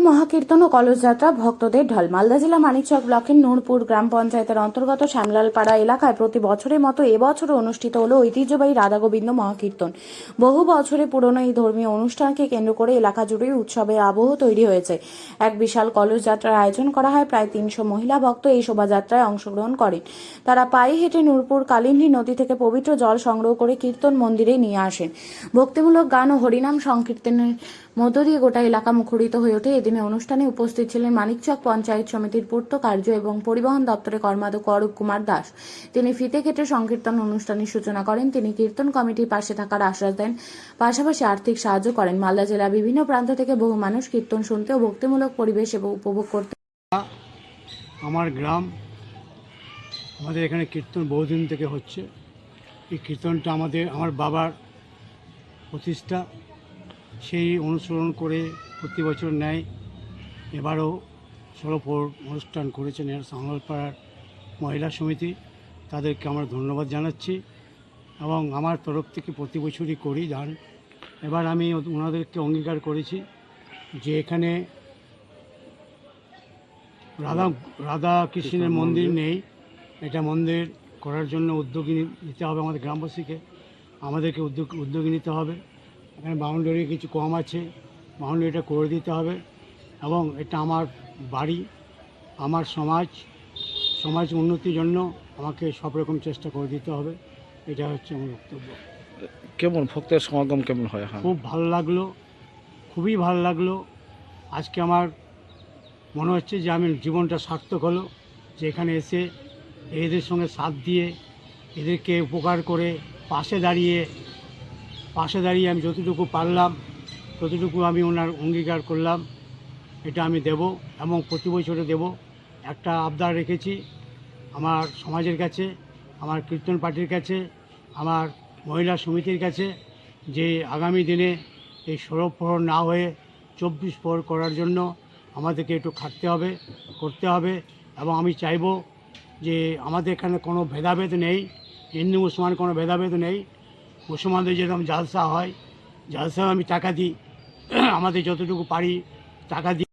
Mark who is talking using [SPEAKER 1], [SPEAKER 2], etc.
[SPEAKER 1] মহাকীর্তন ও কলসযাত্রা ভক্তদের ঢল। মালদা জেলা মানিকচক ব্লকের নূরপুর গ্রাম পঞ্চায়েতের অন্তর্গত শ্যামলালপাড়া এলাকায় প্রতি বছরের মতো এবছরও অনুষ্ঠিত হলো ঐতিহ্যবাহী রাধাগোবিন্দ মহাকীর্তন। বহু বছরে পুরনো এই ধর্মীয় অনুষ্ঠানকে কেন্দ্র করে এলাকা জুড়ে উৎসবের আবহ তৈরি হয়েছে। এক বিশাল কলসযাত্রার আয়োজন করা হয়। প্রায় 300 মহিলা ভক্ত এই শোভাযাত্রায় অংশগ্রহণ করেন। তারা পায়ে হেঁটে নূরপুর কালিন্দী নদী থেকে পবিত্র জল সংগ্রহ করে কীর্তন মন্দিরে নিয়ে আসেন। ভক্তিমূলক গান ও হরিনাম সংকীর্তনের মধ্য দিয়ে গোটা এলাকা মুখরিত হয়ে ওঠে। এদিনে অনুষ্ঠানে উপস্থিত ছিলেন মানিকচক পঞ্চায়েত সমিতির পূর্ত কার্য এবং পরিবহন দপ্তরের কর্মাধ্যক্ষ অরূপ কুমার দাস। তিনি ফিতে কেটে সংকীর্তন অনুষ্ঠানের সূচনা করেন। তিনি কীর্তন কমিটির পাশে থাকার আশ্বাস দেন, পাশাপাশি আর্থিক সাহায্য করেন। মালদা জেলার বিভিন্ন প্রান্ত থেকে বহু মানুষ কীর্তন শুনতে ও ভক্তিমূলক পরিবেশ এবং উপভোগ করতে।
[SPEAKER 2] আমার গ্রাম, আমাদের এখানে কীর্তন বহুদিন থেকে হচ্ছে। এই কীর্তনটা আমার বাবার প্রতিষ্ঠা, সেই অনুসরণ করে প্রতি বছর নেয়। এবারও ষোলপোর অনুষ্ঠান করেছেন এর শ্যামলালপাড়ার মহিলা সমিতি। তাদেরকে আমরা ধন্যবাদ জানাচ্ছি এবং আমার তরফ থেকে প্রতি বছরই করি গান। এবার আমি ওনাদেরকে অঙ্গীকার করেছি যে এখানে রাধা কৃষ্ণের মন্দির নেই, এটা মন্দির করার জন্য উদ্যোগী নিতে হবে। আমাদের গ্রামবাসীকে আমাদেরকে উদ্যোগী নিতে হবে। এখানে বাউন্ডারি কিছু কম আছে, বাউন্ডারিটা করে দিতে হবে এবং এটা আমার বাড়ি, আমার সমাজ উন্নতির জন্য আমাকে সব রকম চেষ্টা করে দিতে হবে। এটা হচ্ছে আমার বক্তব্য।
[SPEAKER 3] কেমন ভক্তের সমাগম কেমন হয়?
[SPEAKER 2] খুব ভালো লাগলো, খুবই ভালো লাগলো। আজকে আমার মনে হচ্ছে যে আমি জীবনটা সার্থক হলো, যে এখানে এসে এদের সঙ্গে সাথ দিয়ে এদেরকে উপকার করে পাশে দাঁড়িয়ে আমি যতটুকু পারলাম ততটুকু আমি ওনার অঙ্গীকার করলাম, এটা আমি দেব এবং প্রতি বছরে দেব। একটা আবদার রেখেছি আমার সমাজের কাছে, আমার কীর্তন পার্টির কাছে, আমার মহিলা সমিতির কাছে, যে আগামী দিনে এই 16 প্রহর না হয়ে 24 প্রহর করার জন্য আমাদেরকে একটু করতে হবে। এবং আমি চাইব যে আমাদের এখানে কোনো ভেদাভেদ নেই, হিন্দু মুসলমান কোনো ভেদাভেদ নেই। মুসলমানদের যেরকম জালসা হয়, জালসায় আমি টাকা দিই, আমাদের যতটুকু পারি টাকা দিই।